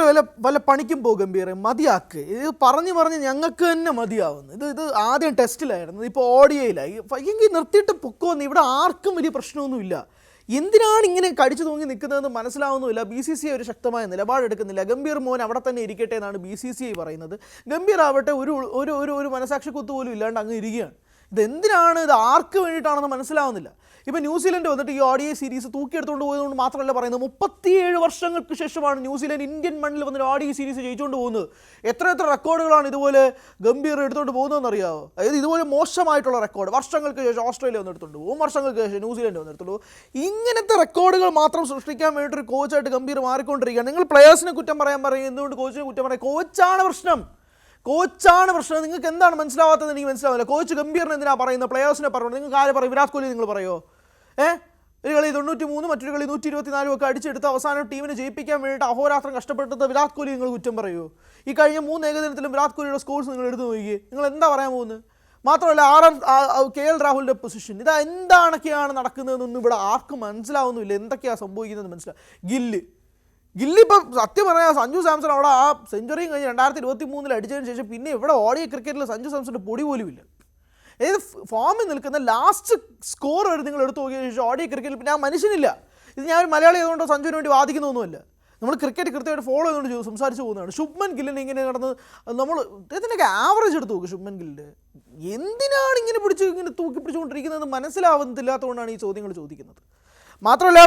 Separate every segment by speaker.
Speaker 1: വല്ല വല്ല പണിക്കും പോകും ഗംഭീർ, മതിയാക്ക്. ഇത് പറഞ്ഞ് ഞങ്ങൾക്ക് തന്നെ മതിയാവുന്നു. ഇത് ആദ്യം ടെസ്റ്റിലായിരുന്നു, ഇപ്പോൾ ഓഡിയോയിലായി. എങ്കിൽ നിർത്തിയിട്ട് പൊക്കോന്ന്. ഇവിടെ ആർക്കും വലിയ പ്രശ്നമൊന്നുമില്ല. എന്തിനാണ് ഇങ്ങനെ കടിച്ചു തൂങ്ങി നിൽക്കുന്നതെന്ന് മനസ്സിലാവുന്നുമില്ല. BCCI ഒരു ശക്തമായ നിലപാടെടുക്കുന്നില്ല. ഗംഭീർ മോൻ അവിടെ തന്നെ ഇരിക്കട്ടെ എന്നാണ് BCCI പറയുന്നത്. ഗംഭീർ ആവട്ടെ ഒരു മനസാക്ഷി കുത്തു പോലും ഇല്ലാണ്ട് അങ്ങ് ഇരിക്കുകയാണ്. ഇതെന്തിനാണ്, ഇത് ആർക്ക് വേണ്ടിയിട്ടാണെന്ന് മനസ്സിലാവുന്നില്ല. ഇപ്പോൾ ന്യൂസിലൻഡ് വന്നിട്ട് ഈ ODI സീരീസ് തൂക്കിയെടുത്തുകൊണ്ട് പോയതുകൊണ്ട് മാത്രമല്ല പറയുന്നത്, 37 വർഷങ്ങൾക്ക് ശേഷമാണ് ന്യൂസിലൻഡ് ഇന്ത്യൻ മണ്ണിൽ വന്നിട്ട് ODI സീരീസ് ജയിച്ചുകൊണ്ട് പോകുന്നത്. എത്ര റെക്കോർഡുകളാണ് ഇതുപോലെ ഗംഭീർ എടുത്തുകൊണ്ട് പോകുന്നതെന്ന് അറിയാമോ? അതായത് ഇതുപോലെ മോശമായിട്ടുള്ള റെക്കോർഡ് വർഷങ്ങൾക്ക് ശേഷം ഓസ്ട്രേലിയ വന്ന് എടുത്തുകൊണ്ട് പോകും, വർഷങ്ങൾക്ക് ശേഷം ന്യൂസിലൻഡ് വന്ന് എടുത്തുകൊണ്ട് പോകും. ഇങ്ങനത്തെ റെക്കോർഡുകൾ മാത്രം സൃഷ്ടിക്കാൻ വേണ്ടിയിട്ടൊരു കോച്ചായിട്ട് ഗംഭീർ മാറിക്കൊണ്ടിരിക്കുകയാണ്. നിങ്ങൾ പ്ലെയേഴ്സിനെ കുറ്റം പറയും, എന്തുകൊണ്ട് കോച്ചിനെ കുറ്റം പറയും? കോച്ചാണ് പ്രശ്നം. നിങ്ങൾക്ക് എന്താണ് മനസ്സിലാവാത്തത്? എനിക്ക് മനസ്സിലാവില്ല. കോച്ച് ഗംഭീറിന് എന്തിനാണ് പറയുന്നത്? പ്ലെയേഴ്സിനെ പറഞ്ഞു. നിങ്ങൾക്ക് ആര് പറയും? വിരാട് കോഹ്ലി നിങ്ങൾ പറയുമോ? ഒരു കളി 93, മറ്റൊരു കളി 124 ഒക്കെ അടിച്ചെടുത്ത് അവസാനം ടീമിനെ ജയിപ്പിക്കാൻ വേണ്ടിയിട്ട് അഹോരാത്രം കഷ്ടപ്പെട്ടത് വിരാട് കോഹ്ലി നിങ്ങൾ കുറ്റം പറയുമോ? ഈ കഴിഞ്ഞ 3 ഏകദിനത്തിലും വിരാട് കോഹ്ലിയുടെ സ്കോർസ് നിങ്ങൾ എടുത്തു നോക്കിയേ. നിങ്ങൾ എന്താ പറയാൻ പോകുന്നത്? മാത്രമല്ല KL രാഹുലിൻ്റെ പൊസിഷൻ, ഇതാ എന്താണൊക്കെയാണ് നടക്കുന്നതെന്നൊന്നും ഇവിടെ ആർക്കും മനസ്സിലാവുന്നില്ല. എന്തൊക്കെയാണ് സംഭവിക്കുന്നത് മനസ്സിലാവും. ഗില്ലി ഇപ്പം സത്യം പറയാം, സഞ്ജു സാംസൺ അവിടെ ആ സെഞ്ചുറിയും കഴിഞ്ഞ് 2023 അടിച്ചതിന് ശേഷം പിന്നെ ഇവിടെ ODI ക്രിക്കറ്റിൽ സഞ്ജു സാംസൻ്റെ പൊടി പോലും ഇല്ല. അതായത് ഫോമിൽ നിൽക്കുന്ന ലാസ്റ്റ് സ്കോർ വരെ നിങ്ങൾ എടുത്തു നോക്കിയ ശേഷം ODI ക്രിക്കറ്റിൽ പിന്നെ ആ മനുഷ്യനില്ല. ഇത് ഞാൻ ഒരു മലയാളി ആയതുകൊണ്ടോ സഞ്ജുവിന് വേണ്ടി വാദിക്കുന്നൊന്നുമല്ല. നമ്മൾ ക്രിക്കറ്റ് കൃത്യമായിട്ട് ഫോളോ ചെയ്തുകൊണ്ട് സംസാരിച്ച് പോകുന്നതാണ്. ശുഭ്മൻ ഗില്ലിനെ ഇങ്ങനെ നടന്ന് നമ്മൾ ഇതിനൊക്കെ ആവറേജ് എടുത്ത് നോക്കും. ശുഭ്മൻ ഗില്ലിൻ്റെ എന്തിനാണ് ഇങ്ങനെ തൂക്കി പിടിച്ചുകൊണ്ടിരിക്കുന്നതെന്ന് മനസ്സിലാവുന്നില്ലാത്തതുകൊണ്ടാണ് ഈ ചോദ്യങ്ങൾ ചോദിക്കുന്നത്. മാത്രമല്ല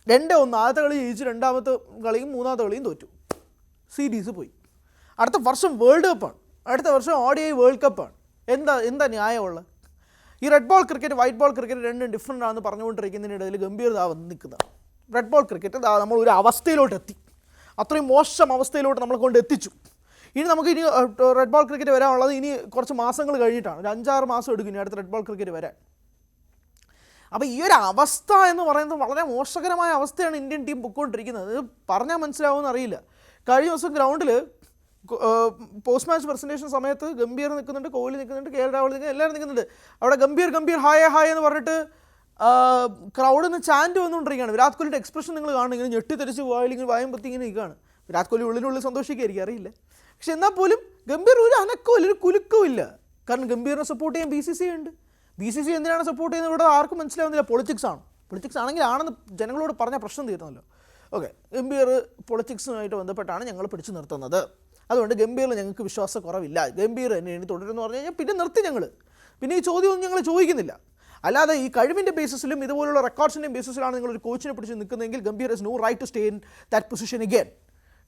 Speaker 1: 2-1 ആദ്യത്തെ കളി ജയിച്ച്, രണ്ടാമത്തെ കളിയും മൂന്നാമത്തെ കളിയും തോറ്റു, സീരീസ് പോയി. അടുത്ത വർഷം വേൾഡ് കപ്പാണ്, അടുത്ത വർഷം ODI വേൾഡ് കപ്പാണ്. എന്താ ന്യായമുള്ള? ഈ red ball cricket white ball cricket രണ്ടും ഡിഫറൻ്റ് ആണെന്ന് പറഞ്ഞുകൊണ്ടിരിക്കുന്നതിനിടയിൽ ഗംഭീർ വന്ന് നിൽക്കുന്നതാണ്. റെഡ് ബോൾ ക്രിക്കറ്റ് നമ്മൾ ഒരു അവസ്ഥയിലോട്ട് എത്തി, അത്രയും മോശം അവസ്ഥയിലോട്ട് നമ്മളെ കൊണ്ട് എത്തിച്ചു. ഇനി റെഡ് ബോൾ ക്രിക്കറ്റ് വരാനുള്ളത് ഇനി കുറച്ച് മാസങ്ങൾ കഴിഞ്ഞിട്ടാണ്. ഒരു 5-6 മാസം എടുക്കും ഇനി അടുത്ത റെഡ് ബോൾ ക്രിക്കറ്റ് വരാൻ. അപ്പോൾ ഈ ഒരു അവസ്ഥ എന്ന് പറയുന്നത് വളരെ മോശകരമായ അവസ്ഥയാണ് ഇന്ത്യൻ ടീം പൊയ്ക്കൊണ്ടിരിക്കുന്നത്. ഇത് പറഞ്ഞാൽ മനസ്സിലാവുമെന്ന് അറിയില്ല. കഴിഞ്ഞ ദിവസം ഗ്രൗണ്ടിൽ പോസ്റ്റ് മാച്ച് പ്രസൻറ്റേഷൻ സമയത്ത് ഗംഭീർ നിൽക്കുന്നുണ്ട്, കോഹ്ലി നിൽക്കുന്നുണ്ട്, KL രാഹുൽ നിൽക്കുന്നുണ്ട്, എല്ലാവരും നിൽക്കുന്നുണ്ട്. അവിടെ ഗംഭീർ ഹായ് എന്ന് പറഞ്ഞിട്ട് ക്രൗഡിൽ നിന്ന് ചാൻറ്റ് വന്നുകൊണ്ടിരിക്കുകയാണ്. വിരാട് കോഹ്ലിയുടെ എക്സ്പ്രഷൻ നിങ്ങൾ കാണും, ഇങ്ങനെ ഞെട്ടിത്തെറിച്ച് ഇങ്ങനെ വായും പറ്റി ഇങ്ങനെ നിൽക്കുകയാണ്. വിരാട് കോഹ്ലി ഉള്ളിനുള്ളിൽ സന്തോഷിക്കായിരിക്കും, അറിയില്ല. പക്ഷെ എന്നാൽ പോലും ഗംഭീർ ഒരു അനക്കവും ഇല്ല, ഒരു കുലുക്കവും ഇല്ല. കാരണം ഗംഭീറിനെ സപ്പോർട്ട് ചെയ്യാൻ BCCI ഉണ്ട്. BCCI എന്തിനാണ് സപ്പോർട്ട് ചെയ്യുന്നത് ഇവിടെ ആർക്കും മനസ്സിലാവുന്നില്ല. പൊളിറ്റിക്സ് ആണെങ്കിൽ ആണെന്ന് ജനങ്ങളോട് പറഞ്ഞ പ്രശ്നം തീർന്നല്ലോ. ഓക്കെ, ഗംഭീർ പൊളിറ്റിക്സുമായിട്ട് ബന്ധപ്പെട്ടാണ് ഞങ്ങൾ പിടിച്ചു നിർത്തുന്നത്, അതുകൊണ്ട് ഗംഭീറിൽ ഞങ്ങൾക്ക് വിശ്വാസക്കുറവില്ല, ഗംഭീർ എന്നെ ഇനി തുടരുമെന്ന് പറഞ്ഞു കഴിഞ്ഞാൽ പിന്നെ നിർത്തി ഞങ്ങൾ. പിന്നെ ഈ ചോദ്യമൊന്നും ഞങ്ങൾ ചോദിക്കുന്നില്ല. അല്ലാതെ ഈ കഴിവിൻ്റെ ബേസിസിലും ഇതുപോലുള്ള റെക്കോർഡ്സിൻ്റെയും ബേസിസിലാണ് നിങ്ങളൊരു കോച്ചിനെ പിടിച്ച് നിൽക്കുന്നതെങ്കിൽ Gambhir has no right to stay in that position again.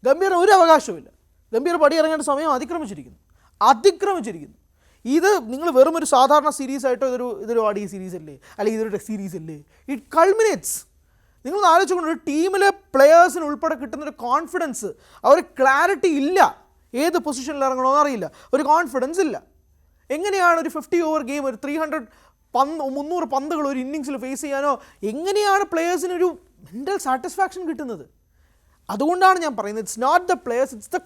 Speaker 1: ഗംഭീറിന് ഒരു അവകാശവുമില്ല. ഗംഭീർ പടിയിറങ്ങേണ്ട സമയം അതിക്രമിച്ചിരിക്കുന്നു. ഇത് നിങ്ങൾ വെറും ഒരു സാധാരണ സീരീസ് ആയിട്ടോ ഇതൊരു ODI സീരീസ് അല്ലേ, അല്ലെങ്കിൽ ഇതൊരു ടെസ്റ്റ് സീരീസ് അല്ലേ? ഇറ്റ് കൾമിനേറ്റ്സ്. നിങ്ങളൊന്ന് ആലോചിച്ചുകൊണ്ട് ഒരു ടീമിലെ പ്ലെയേഴ്സിന് ഉൾപ്പെടെ കിട്ടുന്നൊരു കോൺഫിഡൻസ്, അവർ ക്ലാരിറ്റി ഇല്ല, ഏത് പൊസിഷനിൽ ഇറങ്ങണമെന്ന് അറിയില്ല, ഒരു കോൺഫിഡൻസ് ഇല്ല. എങ്ങനെയാണ് ഒരു 50 ഓവർ ഗെയിം, ഒരു 300 പന്തുകൾ ഒരു ഇന്നിങ്സിൽ ഫേസ് ചെയ്യാനോ എങ്ങനെയാണ് പ്ലെയേഴ്സിനൊരു മെൻ്റൽ സാറ്റിസ്ഫാക്ഷൻ കിട്ടുന്നത്? അതുകൊണ്ടാണ് ഞാൻ പറയുന്നത്, it's not the players, it's the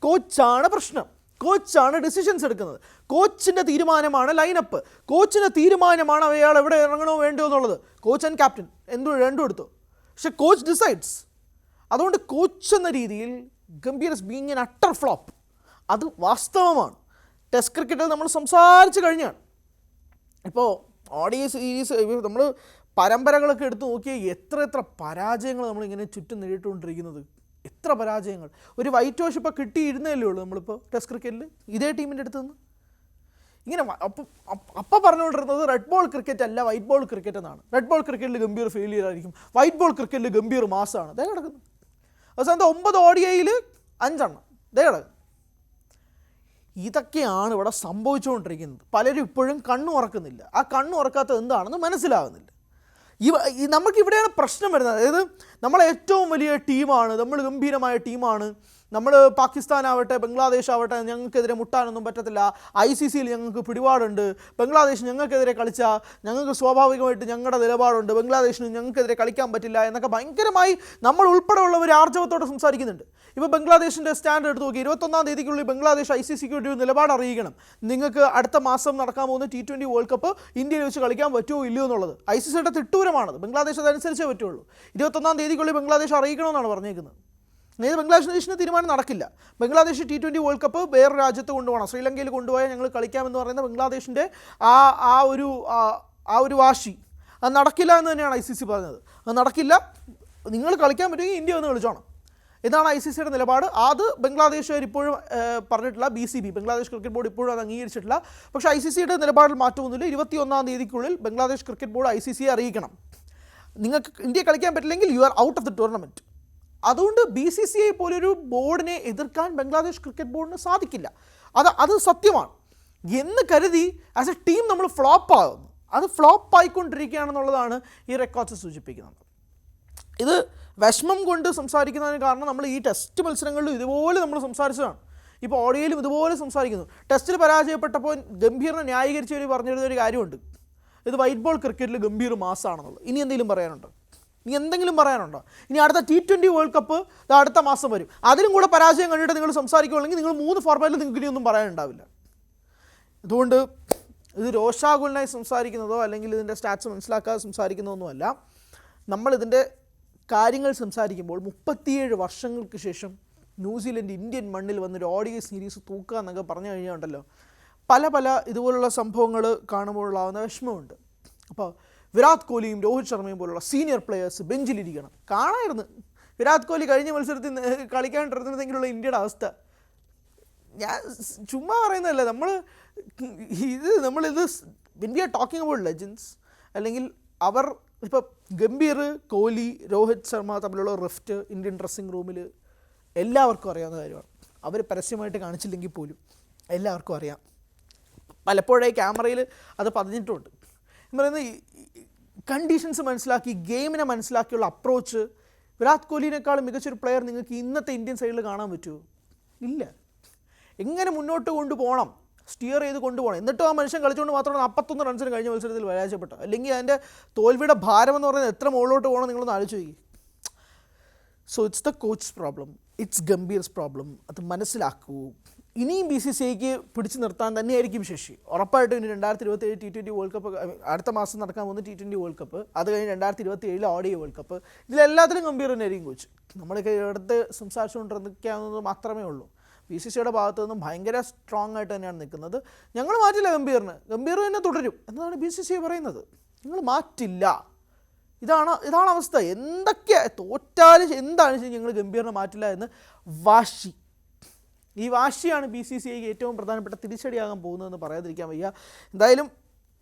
Speaker 1: കോച്ചാണ് പ്രശ്നം. കോച്ചാണ് ഡിസിഷൻസ് എടുക്കുന്നത്, കോച്ചിൻ്റെ തീരുമാനമാണ് ലൈനപ്പ്, കോച്ചിൻ്റെ തീരുമാനമാണ് അയാൾ എവിടെ ഇറങ്ങണോ വേണ്ടോ എന്നുള്ളത്. കോച്ച് ആൻഡ് ക്യാപ്റ്റൻ രണ്ടും എടുത്തു, പക്ഷെ കോച്ച് ഡിസൈഡ്സ്. അതുകൊണ്ട് കോച്ച് എന്ന രീതിയിൽ Gambhir is being N utter flop. അത് വാസ്തവമാണ്. ടെസ്റ്റ് ക്രിക്കറ്റിൽ നമ്മൾ സംസാരിച്ച് കഴിഞ്ഞാണ്. ഇപ്പോൾ ODI സീരീസ് നമ്മൾ പരമ്പരകളൊക്കെ എടുത്ത് നോക്കിയാൽ എത്ര പരാജയങ്ങൾ നമ്മളിങ്ങനെ ചുറ്റും നേരിട്ടുകൊണ്ടിരിക്കുന്നത്. എത്ര പരാജയങ്ങൾ. ഒരു വൈറ്റ് വാഷ് ഇപ്പോൾ കിട്ടിയിരുന്നല്ലേ ഉള്ളൂ നമ്മളിപ്പോൾ ടെസ്റ്റ് ക്രിക്കറ്റിൽ ഇതേ ടീമിൻ്റെ അടുത്ത് നിന്ന്. ഇങ്ങനെ അപ്പം പറഞ്ഞുകൊണ്ടിരുന്നത് റെഡ് ബോൾ ക്രിക്കറ്റ് അല്ല വൈറ്റ് ബോൾ ക്രിക്കറ്റ് എന്നാണ്. റെഡ് ബോൾ ക്രിക്കറ്റിൽ ഗംഭീർ ഫെയിലിയർ ആയിരിക്കും, വൈറ്റ് ബോൾ ക്രിക്കറ്റിൽ ഗംഭീർ മാസമാണ്. ദേ കിടക്കുന്നു. അവസാനത്തെ 9 ODIയിൽ 5 എണ്ണം ദേ കിടക്കുന്നു. ഇതൊക്കെയാണ് ഇവിടെ സംഭവിച്ചുകൊണ്ടിരിക്കുന്നത്. പലരും ഇപ്പോഴും കണ്ണു ഉറക്കുന്നില്ല. ആ കണ്ണു ഉറക്കാത്തത് എന്താണെന്ന് മനസ്സിലാകുന്നില്ല. നമുക്കിവിടെയാണ് പ്രശ്നം വരുന്നത്. അതായത് നമ്മൾ ഏറ്റവും വലിയ ടീമാണ്, നമ്മൾ ഗംഭീരമായ ടീമാണ്, നമ്മൾ പാകിസ്ഥാനാവട്ടെ ബംഗ്ലാദേശ് ആവട്ടെ ഞങ്ങൾക്കെതിരെ മുട്ടാനൊന്നും പറ്റത്തില്ല, ICCയിൽ ഞങ്ങൾക്ക് പിടിപാടുണ്ട്, ബംഗ്ലാദേശ് ഞങ്ങൾക്കെതിരെ കളിച്ചാൽ ഞങ്ങൾക്ക് സ്വാഭാവികമായിട്ട് ഞങ്ങളുടെ നിലപാടുണ്ട്, ബംഗ്ലാദേശിന് ഞങ്ങൾക്കെതിരെ കളിക്കാൻ പറ്റില്ല എന്നൊക്കെ ഭയങ്കരമായി നമ്മൾ ഉൾപ്പെടെയുള്ളവർ ആർജവത്തോടെ സംസാരിക്കുന്നുണ്ട്. ഇപ്പോൾ ബംഗ്ലാദേശിൻ്റെ സ്റ്റാൻഡ് എടുത്ത് നോക്കി, 21-ാം തീയതിക്കുള്ളിൽ ബംഗ്ലാദേശ് ICCക്ക് വേണ്ടി ഒരു നിലപാട് അറിയിക്കണം. നിങ്ങൾക്ക് അടുത്ത മാസം നടക്കാൻ പോകുന്ന T20 വേൾഡ് കപ്പ് ഇന്ത്യയിൽ വെച്ച് കളിക്കാൻ പറ്റുമോ ഇല്ലയോ എന്നുള്ളത് ICCയുടെ തിട്ടൂരമാണത്. ബംഗ്ലാദേശ് അതനുസരിച്ചേ പറ്റുള്ളൂ. 21-ാം തീയതിക്കുള്ളിൽ ബംഗ്ലാദേശ് അറിയിക്കണമെന്നാണ് പറഞ്ഞേക്കുന്നത്. അതായത് ബംഗ്ലാദേശിൻ്റെ തീരുമാനം നടക്കില്ല. ബംഗ്ലാദേശ് T20 വേൾഡ് കപ്പ് വേറെ രാജ്യത്ത് കൊണ്ടുപോകണം, ശ്രീലങ്കയിൽ കൊണ്ടുപോയാൽ ഞങ്ങൾ കളിക്കാമെന്ന് പറയുന്ന ബംഗ്ലാദേശിൻ്റെ ആ ഒരു വാശി അത് നടക്കില്ല എന്ന് തന്നെയാണ് ICC പറഞ്ഞത്. അത് നടക്കില്ല, നിങ്ങൾ കളിക്കാൻ പറ്റുമെങ്കിൽ ഇന്ത്യ വന്ന് കളിച്ചോണം എന്നാണ് ICCയുടെ നിലപാട്. അത് ബംഗ്ലാദേശുകാർ ഇപ്പോഴും പറഞ്ഞിട്ടില്ല. BCB ബംഗ്ലാദേശ് ക്രിക്കറ്റ് ബോർഡ് ഇപ്പോഴും അത് അംഗീകരിച്ചിട്ടില്ല. പക്ഷേ ICCയുടെ നിലപാടിൽ മാറ്റമൊന്നുമില്ല. 21-ാം തീയതിക്കുള്ളിൽ ബംഗ്ലാദേശ് ക്രിക്കറ്റ് ബോർഡ് ICCയെ അറിയിക്കണം, നിങ്ങൾക്ക് ഇന്ത്യ കളിക്കാൻ പറ്റില്ലെങ്കിൽ you are out of the tournament. അതുകൊണ്ട് BCCI പോലൊരു ബോർഡിനെ എതിർക്കാൻ ബംഗ്ലാദേശ് ക്രിക്കറ്റ് ബോർഡിന് സാധിക്കില്ല. അത് സത്യമാണ് എന്ന് കരുതി ആസ് എ ടീം നമ്മൾ ഫ്ലോപ്പ് ആകുന്നു. അത് ഫ്ലോപ്പ് ആയിക്കൊണ്ടിരിക്കുകയാണെന്നുള്ളതാണ് ഈ റെക്കോർഡ്സ് സൂചിപ്പിക്കുന്നത്. ഇത് വിഷമം കൊണ്ട് സംസാരിക്കുന്നതിന് കാരണം നമ്മൾ ഈ ടെസ്റ്റ് മത്സരങ്ങളിലും ഇതുപോലെ നമ്മൾ സംസാരിച്ചതാണ്. ഇപ്പോൾ ഓഡിയോയിലും ഇതുപോലെ സംസാരിക്കുന്നു. ടെസ്റ്റിൽ പരാജയപ്പെട്ടപ്പോൾ ഗംഭീറിനെ ന്യായീകരിച്ചവർ പറഞ്ഞിരുന്നൊരു കാര്യമുണ്ട്, ഇത് വൈറ്റ് ബോൾ ക്രിക്കറ്റിൽ ഗംഭീർ മാസമാണെന്നുള്ളത്. ഇനി എന്തെങ്കിലും പറയാനുണ്ടോ? ഇനി എന്തെങ്കിലും പറയാനുണ്ടോ? ഇനി അടുത്ത T20 വേൾഡ് കപ്പ് അടുത്ത മാസം വരും. അതിലും കൂടെ പരാജയം കണ്ടിട്ട് നിങ്ങൾ സംസാരിക്കുകയാണെങ്കിൽ നിങ്ങൾ 3 ഫോർമാറ്റിൽ നിങ്ങൾക്ക് ഇനിയൊന്നും പറയാനുണ്ടാവില്ല. അതുകൊണ്ട് ഇത് രോഷാകുലനായി സംസാരിക്കുന്നതോ അല്ലെങ്കിൽ ഇതിൻ്റെ സ്റ്റാറ്റ്സ് മനസ്സിലാക്കാതെ സംസാരിക്കുന്നതൊന്നുമല്ല. നമ്മളിതിൻ്റെ കാര്യങ്ങൾ സംസാരിക്കുമ്പോൾ 37 വർഷങ്ങൾക്ക് ശേഷം ന്യൂസിലൻഡ് ഇന്ത്യൻ മണ്ണിൽ വന്നൊരു ODI സീരീസ് തൂക്കുക എന്നൊക്കെ പറഞ്ഞു കഴിഞ്ഞാൽ ഉണ്ടല്ലോ, പല ഇതുപോലുള്ള സംഭവങ്ങൾ കാണുമ്പോഴുള്ളാവുന്ന വിഷമമുണ്ട്. അപ്പോൾ വിരാട് കോഹ്ലിയും രോഹിത് ശർമ്മയും പോലുള്ള സീനിയർ പ്ലെയേഴ്സ് ബെഞ്ചിലിരിക്കണം. കാണാമായിരുന്നു വിരാട് കോഹ്ലി കഴിഞ്ഞ മത്സരത്തിൽ കളിക്കാണ്ടിരുന്നെങ്കിലുള്ള ഇന്ത്യയുടെ അവസ്ഥ. ഞാൻ ചുമ്മാ പറയുന്നതല്ല, നമ്മളിത് when we are talking about legends, അല്ലെങ്കിൽ അവർ ഇപ്പോൾ ഗംഭീർ, കോഹ്ലി, രോഹിത് ശർമ്മ തമ്മിലുള്ള റിഫ്റ്റ് ഇന്ത്യൻ ഡ്രസ്സിംഗ് റൂമിൽ എല്ലാവർക്കും അറിയാവുന്ന കാര്യമാണ്. അവർ പരസ്യമായിട്ട് കാണിച്ചില്ലെങ്കിൽ പോലും എല്ലാവർക്കും അറിയാം. പലപ്പോഴായി ക്യാമറയിൽ അത് പതിഞ്ഞിട്ടുണ്ട്. പറയുന്നത് കണ്ടീഷൻസ് മനസ്സിലാക്കി, ഗെയിമിനെ മനസ്സിലാക്കിയുള്ള അപ്രോച്ച്, വിരാട് കോഹ്ലിനേക്കാളും മികച്ചൊരു പ്ലെയർ നിങ്ങൾക്ക് ഇന്നത്തെ ഇന്ത്യൻ സൈഡിൽ കാണാൻ പറ്റുമോ? ഇല്ല. എങ്ങനെ മുന്നോട്ട് കൊണ്ടുപോകണം, സ്റ്റിയർ ചെയ്ത് കൊണ്ടുപോകണം. എന്നിട്ടും ആ മനുഷ്യൻ കളിച്ചുകൊണ്ട് മാത്രമാണ് 41 റൺസിന് കഴിഞ്ഞ മത്സരത്തിൽ പരാജയപ്പെട്ടത്. അല്ലെങ്കിൽ അതിൻ്റെ തോൽവിയുടെ ഭാരം എന്ന് പറയുന്നത് എത്ര മുകളിലോട്ട് പോകണം നിങ്ങളൊന്ന് ആലോചിച്ച് നോക്കി. So it's the coach's problem, it's Gambhir's problem. അത് മനസ്സിലാക്കൂ. ഇനിയും BCCIക്ക് പിടിച്ചു നിർത്താൻ തന്നെയായിരിക്കും ശേഷി. ഉറപ്പായിട്ടും ഇനി 2027 T20 വേൾഡ് കപ്പ്, അടുത്ത മാസം നടക്കാൻ പോകുന്ന T20 വേൾഡ് കപ്പ്, അത് കഴിഞ്ഞ് 2027 ODI വേൾഡ് കപ്പ്, ഇതിലെല്ലാത്തിലും ഗംഭീർ തന്നെയായിരിക്കും കോച്ച്. നമ്മളൊക്കെ ഇവിടുത്തെ സംസാരിച്ചുകൊണ്ടിരിക്കാവുന്നത് മാത്രമേ ഉള്ളൂ. BCCIയുടെ ഭാഗത്തു നിന്നും ഭയങ്കര സ്ട്രോങ് ആയിട്ട് തന്നെയാണ് നിൽക്കുന്നത്. ഞങ്ങൾ മാറ്റില്ല ഗംഭീർ തന്നെ തുടരും എന്നാണ് BCCI പറയുന്നത്. ഞങ്ങൾ മാറ്റില്ല, ഇതാണ് അവസ്ഥ. എന്തൊക്കെ തോറ്റാലും എന്താണ് ശരി, ഞങ്ങൾ ഗംഭീറിനെ മാറ്റില്ല എന്ന് വാശി. ഈ വാശിയാണ് BCCIക്ക് ഏറ്റവും പ്രധാനപ്പെട്ട തിരിച്ചടിയാകാൻ പോകുന്നതെന്ന് പറയാതിരിക്കാൻ വയ്യ. എന്തായാലും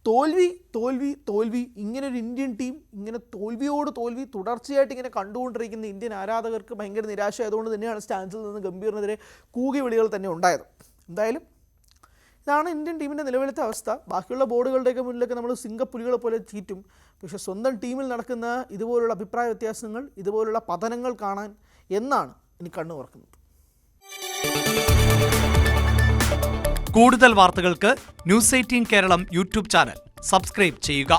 Speaker 1: തോൽവി ഇങ്ങനൊരു ഇന്ത്യൻ ടീം ഇങ്ങനെ തോൽവിയോട് തോൽവി തുടർച്ചയായിട്ട് ഇങ്ങനെ കണ്ടുകൊണ്ടിരിക്കുന്ന ഇന്ത്യൻ ആരാധകർക്ക് ഭയങ്കര നിരാശയായതുകൊണ്ട് തന്നെയാണ് സ്റ്റാൻസിൽ നിന്ന് ഗംഭീറിനെതിരെ കൂകി വിളികൾ തന്നെ ഉണ്ടായത്. എന്തായാലും ഇതാണ് ഇന്ത്യൻ ടീമിൻ്റെ നിലവിലത്തെ അവസ്ഥ. ബാക്കിയുള്ള ബോർഡുകളുടെയൊക്കെ മുന്നിലൊക്കെ നമ്മൾ സിംഗപ്പുലികളെ പോലെ ചീറ്റും. പക്ഷേ സ്വന്തം ടീമിൽ നടക്കുന്ന ഇതുപോലുള്ള അഭിപ്രായ വ്യത്യാസങ്ങൾ, ഇതുപോലുള്ള പതനങ്ങൾ കാണാൻ എന്നാണ് ഇനി കണ്ണു തുറക്കുന്നത്.
Speaker 2: കൂടുതൽ വാർത്തകൾക്ക് News 18 Keralam YouTube channel subscribe ചെയ്യുക.